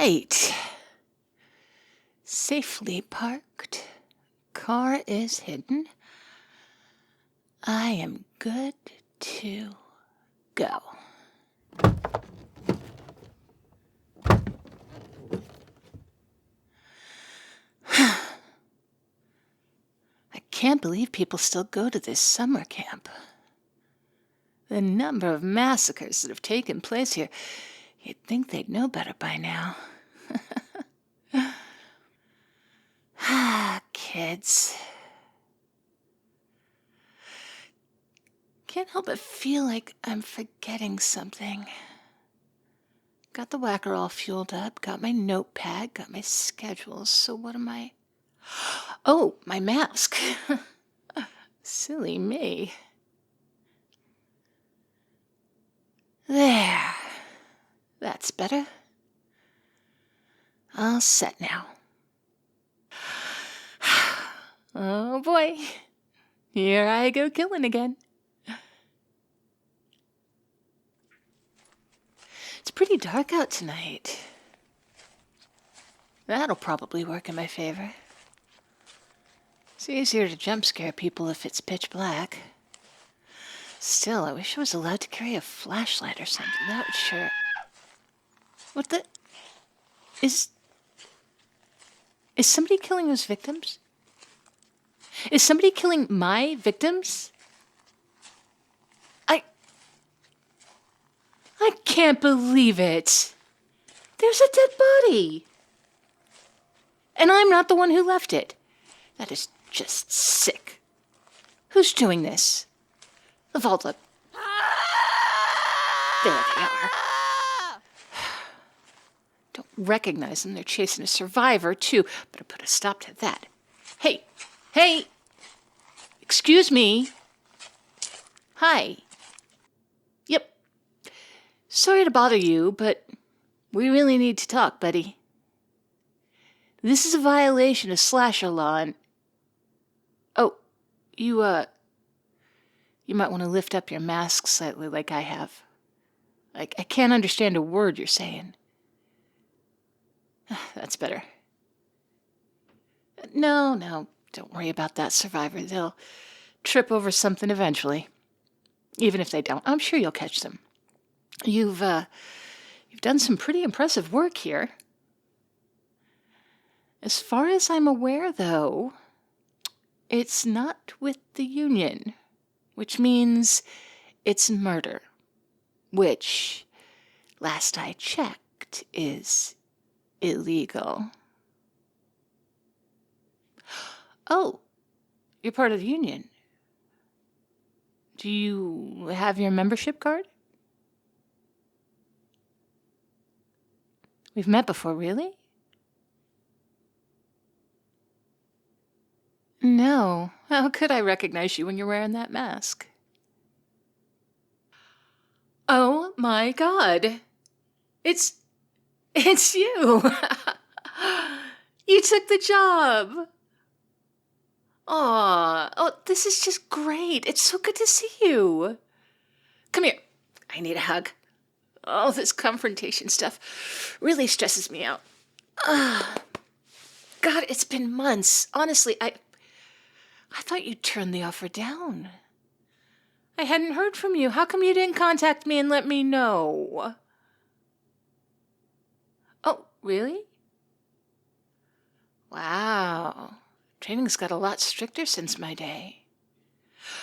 right. Safely parked. Car is hidden. I am good to go. I can't believe people still go to this summer camp. The number of massacres that have taken place here, you'd think they'd know better by now. Kids. Can't help but feel like I'm forgetting something. Got the whacker all fueled up, got my notepad, got my schedules, so what am I? Oh, my mask. Silly me. There. That's better. All set now. Oh boy. Here I go killing again. It's pretty dark out tonight. That'll probably work in my favor. It's easier to jump scare people if it's pitch black. Still, I wish I was allowed to carry a flashlight or something. That would sure... What the... Is somebody killing those victims? Is somebody killing my victims? I can't believe it. There's a dead body. And I'm not the one who left it. That is just sick. Who's doing this? Of all the... There they are. Don't recognize them. They're chasing a survivor, too. Better put a stop to that. Hey! Hey! Excuse me. Hi. Yep. Sorry to bother you, but we really need to talk, buddy. This is a violation of slasher law and... Oh, you might want to lift up your mask slightly like I have. I can't understand a word you're saying. That's better. No, don't worry about that, survivor. They'll trip over something eventually. Even if they don't, I'm sure you'll catch them. You've done some pretty impressive work here. As far as I'm aware, though, it's not with the Union, which means it's murder, which, last I checked, is illegal. Oh, you're part of the Union. Do you have your membership card? We've met before, really? No. How could I recognize you when you're wearing that mask? Oh my God. It's you. You took the job. Aw, oh, this is just great. It's so good to see you. Come here. I need a hug. Oh, this confrontation stuff really stresses me out. God, it's been months. Honestly, I thought you'd turn the offer down. I hadn't heard from you. How come you didn't contact me and let me know? Oh, really? Wow. Training's got a lot stricter since my day.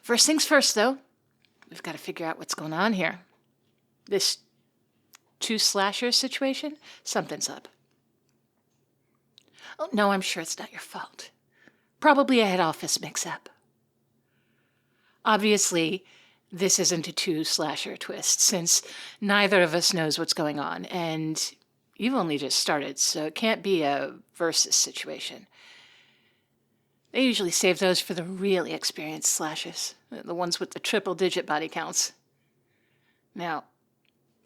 First things first, though. We've got to figure out what's going on here. This two slasher situation, something's up. Oh, no, I'm sure it's not your fault. Probably a head office mix-up. Obviously, this isn't a two slasher twist, since neither of us knows what's going on, and you've only just started, so it can't be a versus situation. They usually save those for the really experienced slashers, the ones with the triple-digit body counts. Now,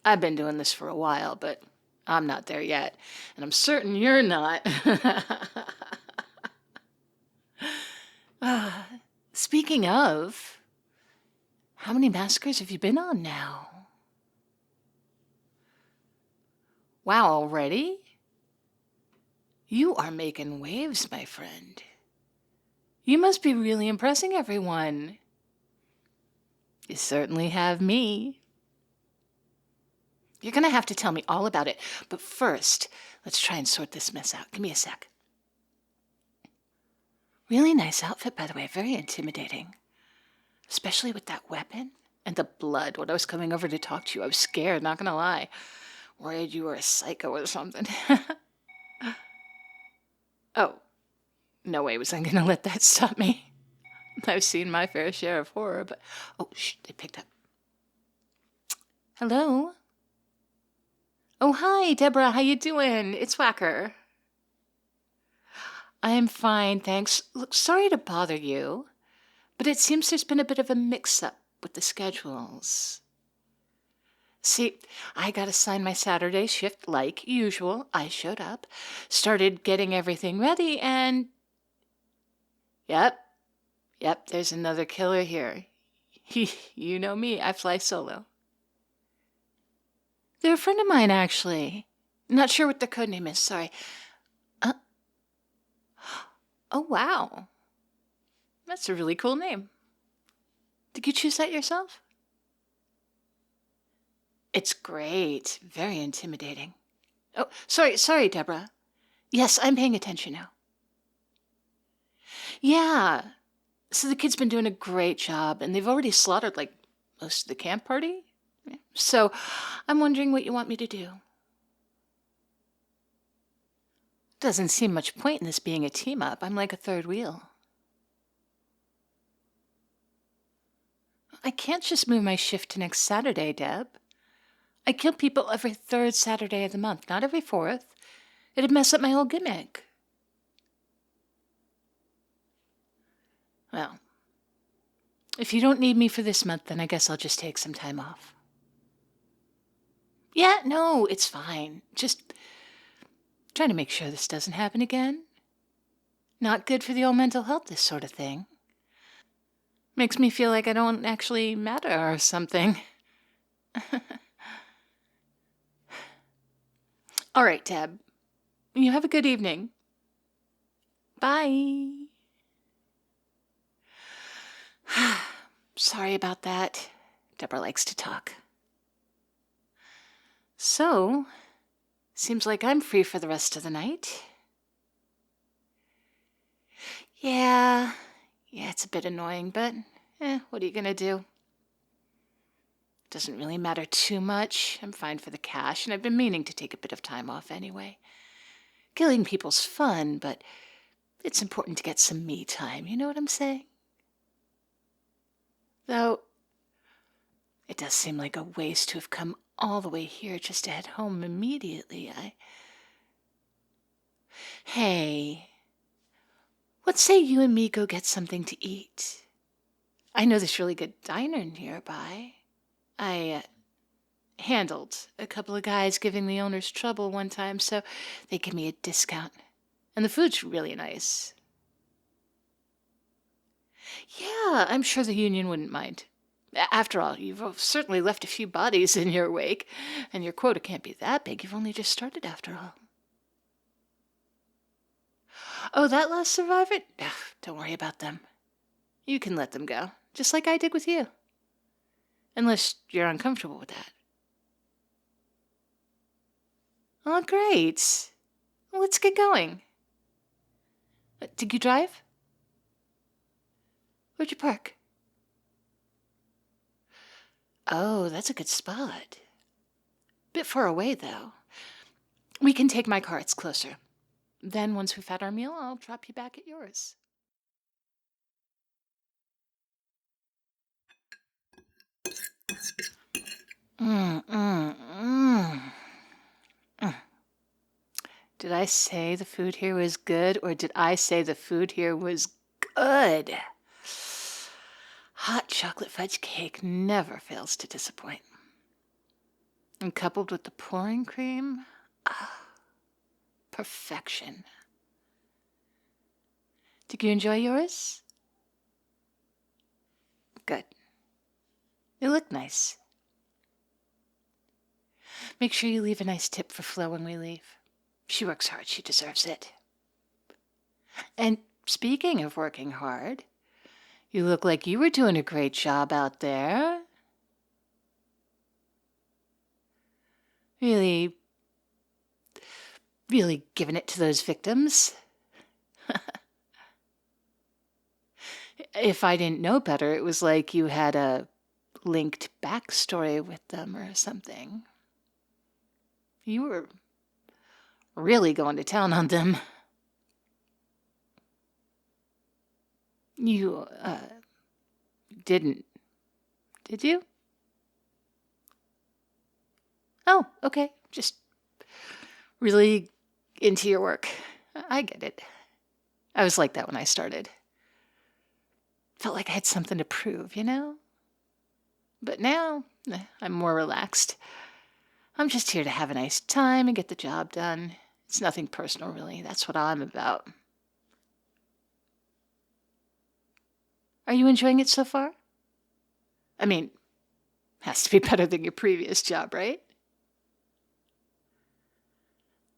I've been doing this for a while, but I'm not there yet, and I'm certain you're not. Speaking of, how many massacres have you been on now? Wow, already? You are making waves, my friend. You must be really impressing everyone. You certainly have me. You're going to have to tell me all about it. But first, let's try and sort this mess out. Give me a sec. Really nice outfit, by the way. Very intimidating. Especially with that weapon and the blood. When I was coming over to talk to you, I was scared, not going to lie. Worried you were a psycho or something. Oh, no way was I going to let that stop me. I've seen my fair share of horror, but... Oh, shh, they picked up. Hello? Oh, hi, Deborah. How you doing? It's Whacker. I'm fine, thanks. Look, sorry to bother you, but it seems there's been a bit of a mix-up with the schedules. See, I got assigned my Saturday shift like usual. I showed up, started getting everything ready, and... Yep, there's another killer here. You know me, I fly solo. They're a friend of mine, actually. Not sure what their code name is, sorry. Oh, wow. That's a really cool name. Did you choose that yourself? It's great. Very intimidating. Oh, sorry, Deborah. Yes, I'm paying attention now. Yeah. So the kid's been doing a great job, and they've already slaughtered, like, most of the camp party. Yeah. So I'm wondering what you want me to do. Doesn't seem much point in this being a team-up. I'm like a third wheel. I can't just move my shift to next Saturday, Deb. I kill people every third Saturday of the month, not every fourth. It'd mess up my whole gimmick. Well, if you don't need me for this month, then I guess I'll just take some time off. Yeah, no, it's fine. Just trying to make sure this doesn't happen again. Not good for the old mental health, this sort of thing. Makes me feel like I don't actually matter or something. All right, Deb. You have a good evening. Bye. Sorry about that. Deborah likes to talk. So, seems like I'm free for the rest of the night. Yeah, it's a bit annoying, but what are you gonna do? Doesn't really matter too much. I'm fine for the cash, and I've been meaning to take a bit of time off anyway. Killing people's fun, but it's important to get some me time, you know what I'm saying? Though, it does seem like a waste to have come all the way here just to head home immediately. Hey, what say you and me go get something to eat? I know this really good diner nearby. I handled a couple of guys giving the owners trouble one time, so they give me a discount. And the food's really nice. Yeah, I'm sure the union wouldn't mind. After all, you've certainly left a few bodies in your wake, and your quota can't be that big. You've only just started after all. Oh, that last survivor? Don't worry about them. You can let them go, just like I did with you. Unless you're uncomfortable with that. Oh, great. Well, let's get going. Did you drive? Where'd you park? Oh, that's a good spot. Bit far away, though. We can take my car, it's closer. Then, once we've had our meal, I'll drop you back at yours. Did I say the food here was good, or did I say the food here was good? Hot chocolate fudge cake never fails to disappoint. And coupled with the pouring cream, perfection. Did you enjoy yours? Good. It looked nice. Make sure you leave a nice tip for Flo when we leave. She works hard. She deserves it. And speaking of working hard, you look like you were doing a great job out there. Really, really giving it to those victims. If I didn't know better, it was like you had a linked backstory with them or something. You were really going to town on them. You, didn't, did you? Oh, okay. Just really into your work. I get it. I was like that when I started. Felt like I had something to prove, you know? But now, I'm more relaxed. I'm just here to have a nice time and get the job done. It's nothing personal, really. That's what I'm about. Are you enjoying it so far? I mean, has to be better than your previous job, right?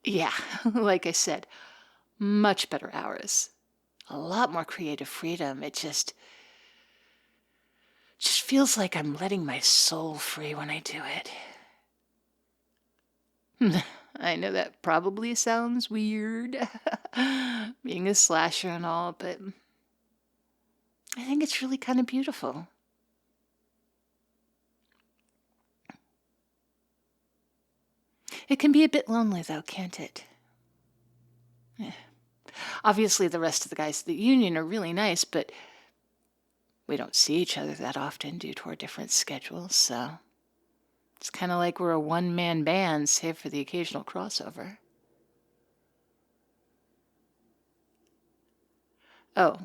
Yeah, like I said, much better hours. A lot more creative freedom. It just feels like I'm letting my soul free when I do it. I know that probably sounds weird, being a slasher and all, but I think it's really kind of beautiful. It can be a bit lonely, though, can't it? Obviously, the rest of the guys at the union are really nice, but we don't see each other that often due to our different schedules, so it's kind of like we're a one-man band, save for the occasional crossover. Oh,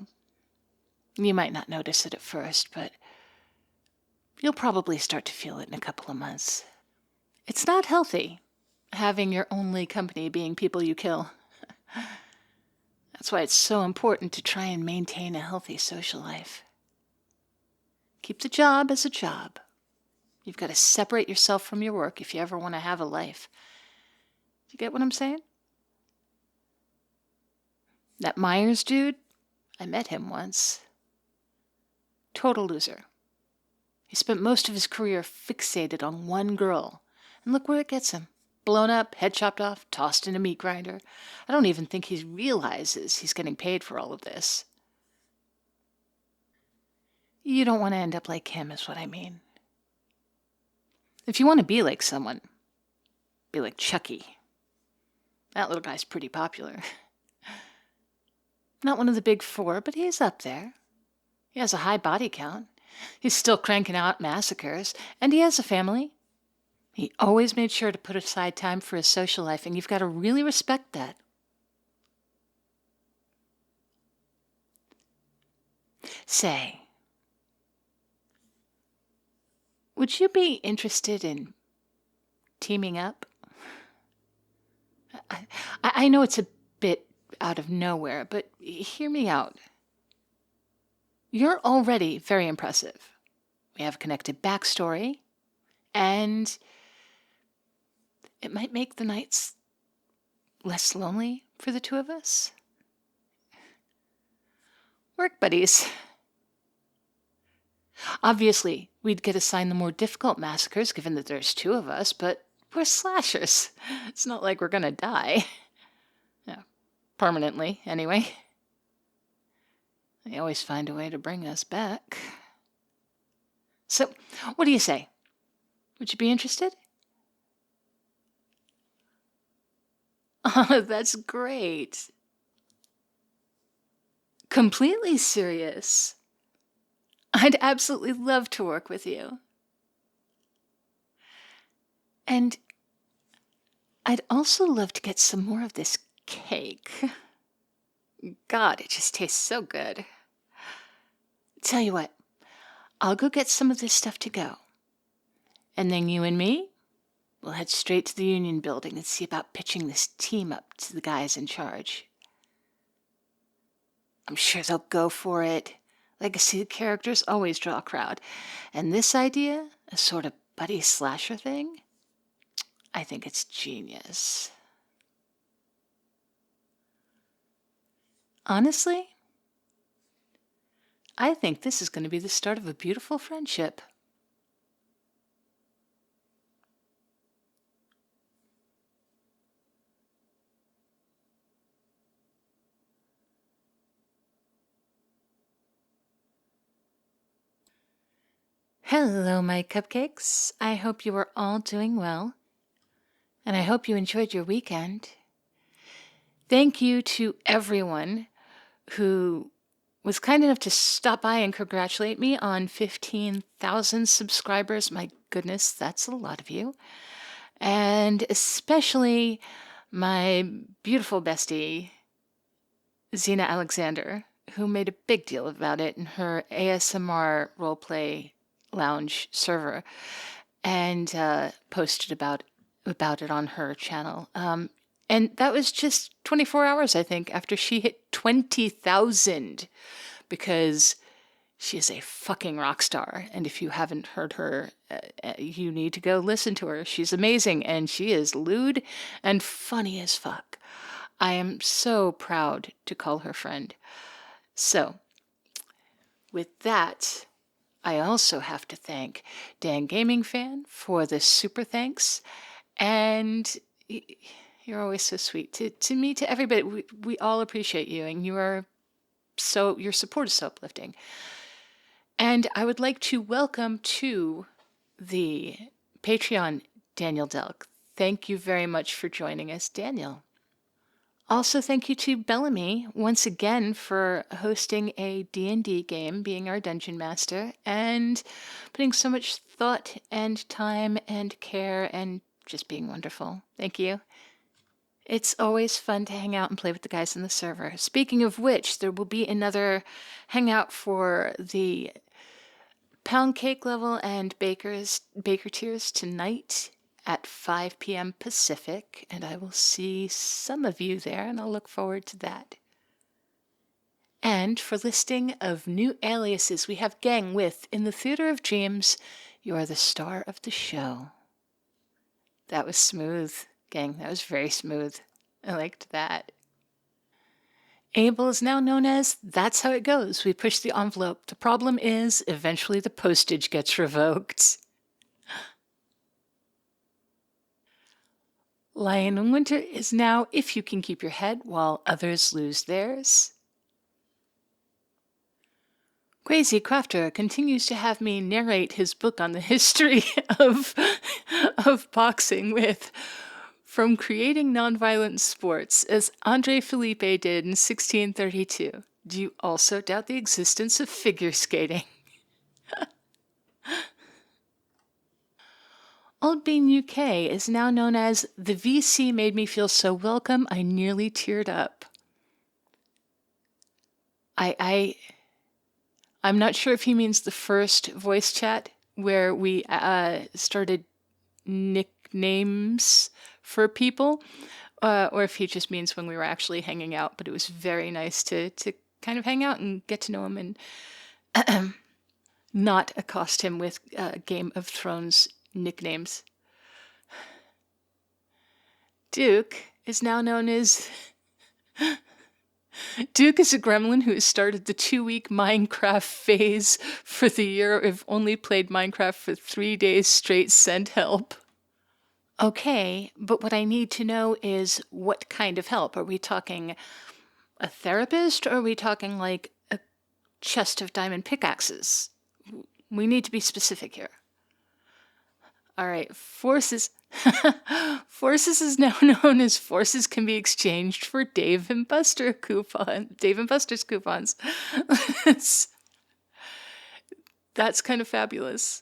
you might not notice it at first, but you'll probably start to feel it in a couple of months. It's not healthy, having your only company being people you kill. That's why it's so important to try and maintain a healthy social life. Keep the job as a job. You've got to separate yourself from your work if you ever want to have a life. Do you get what I'm saying? That Myers dude, I met him once. Total loser. He spent most of his career fixated on one girl. And look where it gets him. Blown up, head chopped off, tossed in a meat grinder. I don't even think he realizes he's getting paid for all of this. You don't want to end up like him, is what I mean. If you want to be like someone, be like Chucky. That little guy's pretty popular. Not one of the big four, but he's up there. He has a high body count. He's still cranking out massacres, and he has a family. He always made sure to put aside time for his social life, and you've got to really respect that. Say, would you be interested in teaming up? I know it's a bit out of nowhere, but hear me out. You're already very impressive. We have a connected backstory, and it might make the nights less lonely for the two of us. Work buddies. Obviously, we'd get assigned the more difficult massacres given that there's two of us, but we're slashers. It's not like we're gonna die. Yeah, permanently, anyway. They always find a way to bring us back. So, what do you say? Would you be interested? Oh, that's great. Completely serious. I'd absolutely love to work with you. And I'd also love to get some more of this cake. God, it just tastes so good. Tell you what, I'll go get some of this stuff to go. And then you and me, we'll head straight to the union building and see about pitching this team up to the guys in charge. I'm sure they'll go for it. Legacy characters always draw a crowd. And this idea, a sort of buddy slasher thing, I think it's genius. Honestly, I think this is going to be the start of a beautiful friendship. Hello, my cupcakes. I hope you are all doing well, and I hope you enjoyed your weekend. Thank you to everyone who was kind enough to stop by and congratulate me on 15,000 subscribers. My goodness, that's a lot of you. And especially my beautiful bestie, Zena Alexander, who made a big deal about it in her ASMR Roleplay Lounge server and posted about it on her channel. And that was just 24 hours, I think, after she hit 20,000, because she is a fucking rock star. And if you haven't heard her, you need to go listen to her. She's amazing, and she is lewd and funny as fuck. I am so proud to call her friend. So, with that, I also have to thank Dan Gaming Fan for the super thanks. And you're always so sweet to me, to everybody. We all appreciate you, and your support is so uplifting. And I would like to welcome to the Patreon Daniel Delk. Thank you very much for joining us, Daniel. Also, thank you to Bellamy once again for hosting a D&D game, being our dungeon master, and putting so much thought and time and care and just being wonderful. Thank you. It's always fun to hang out and play with the guys in the server. Speaking of which, there will be another hangout for the pound cake level and baker tiers tonight at 5 p.m. Pacific, and I will see some of you there, and I'll look forward to that. And for listing of new aliases, we have Gang with In the Theater of Dreams, You Are the Star of the Show. That was smooth, Gang. That was very smooth. I liked that. Abel is now known as That's How It Goes. We push the envelope. The problem is, eventually the postage gets revoked. Lion in Winter is now If You Can Keep Your Head While Others Lose Theirs. Crazy Crafter continues to have me narrate his book on the history of boxing with From Creating Nonviolent Sports, as Andre Felipe did in 1632. Do you also doubt the existence of figure skating? Old Bean UK is now known as The VC Made Me Feel So Welcome I Nearly Teared Up. I'm not sure if he means the first voice chat where we started nicknames for people, or if he just means when we were actually hanging out. But it was very nice to kind of hang out and get to know him and not accost him with Game of Thrones nicknames. Duke is now known as... Duke is a gremlin who has started the 2-week Minecraft phase for the year. I've only played Minecraft for 3 days straight. Send help. Okay, but what I need to know is what kind of help. Are we talking a therapist, or are we talking like a chest of diamond pickaxes? We need to be specific here. All right, Forces. Forces is now known as Forces Can Be Exchanged for Dave and Buster's coupons. That's kind of fabulous.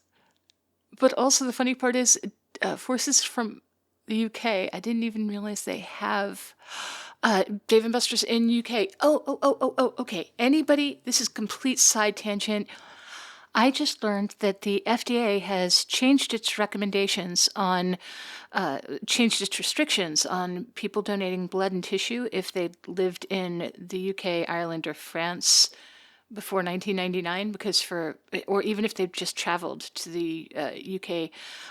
But also the funny part is, Forces from the UK, I didn't even realize they have Dave and Buster's in UK. Oh, okay. Anybody, this is complete side tangent. I just learned that the FDA has changed its recommendations on, changed its restrictions on people donating blood and tissue if they lived in the UK, Ireland, or France before 1999, because or even if they've just traveled to the UK,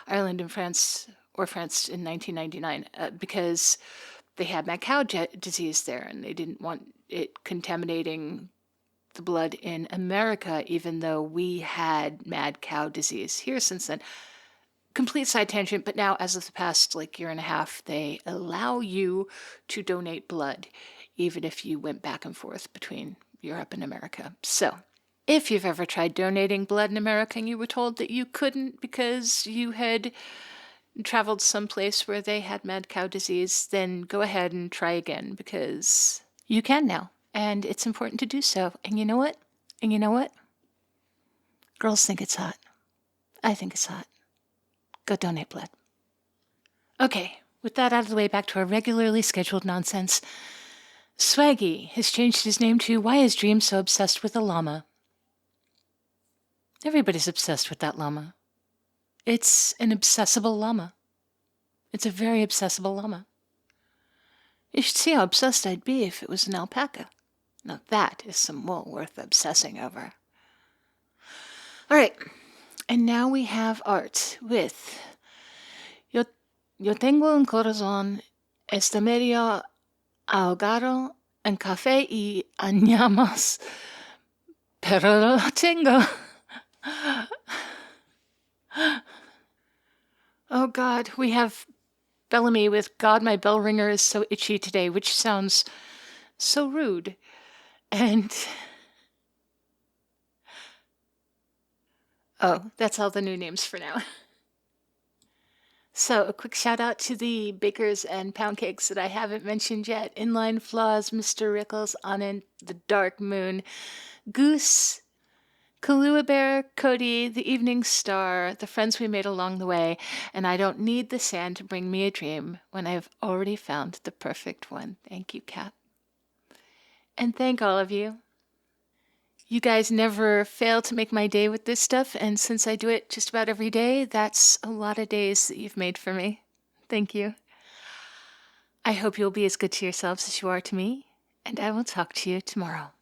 Ireland, and France, or France in 1999, because they had mad cow disease there, and they didn't want it contaminating the blood in America, even though we had mad cow disease here since then. Complete side tangent, but now, as of the past year and a half, they allow you to donate blood, even if you went back and forth between Europe and America. So, if you've ever tried donating blood in America and you were told that you couldn't because you had traveled someplace where they had mad cow disease, then go ahead and try again, because you can now, and it's important to do so. And you know what? Girls think it's hot. I think it's hot. Go donate blood. Okay, with that out of the way, back to our regularly scheduled nonsense. Swaggy has changed his name to Why is Dream So Obsessed with a Llama? Everybody's obsessed with that llama. It's an obsessible llama. It's a very obsessible llama. You should see how obsessed I'd be if it was an alpaca. Now that is some wool worth obsessing over. All right, and now we have art with Yo tengo un corazón, está medio ahogado en café y añamos, pero lo tengo. Oh God, we have Bellamy with God, my bell ringer is so itchy today, which sounds so rude. And oh, that's all the new names for now. So a quick shout out to the bakers and pound cakes that I haven't mentioned yet. Inline Flaws, Mr. Rickles, Anand, the Dark Moon, Goose, Kahlua Bear, Cody, the Evening Star, the friends we made along the way, and I don't need the sand to bring me a dream when I've already found the perfect one. Thank you, Kat. And thank all of you. You guys never fail to make my day with this stuff, and since I do it just about every day, that's a lot of days that you've made for me. Thank you. I hope you'll be as good to yourselves as you are to me, and I will talk to you tomorrow.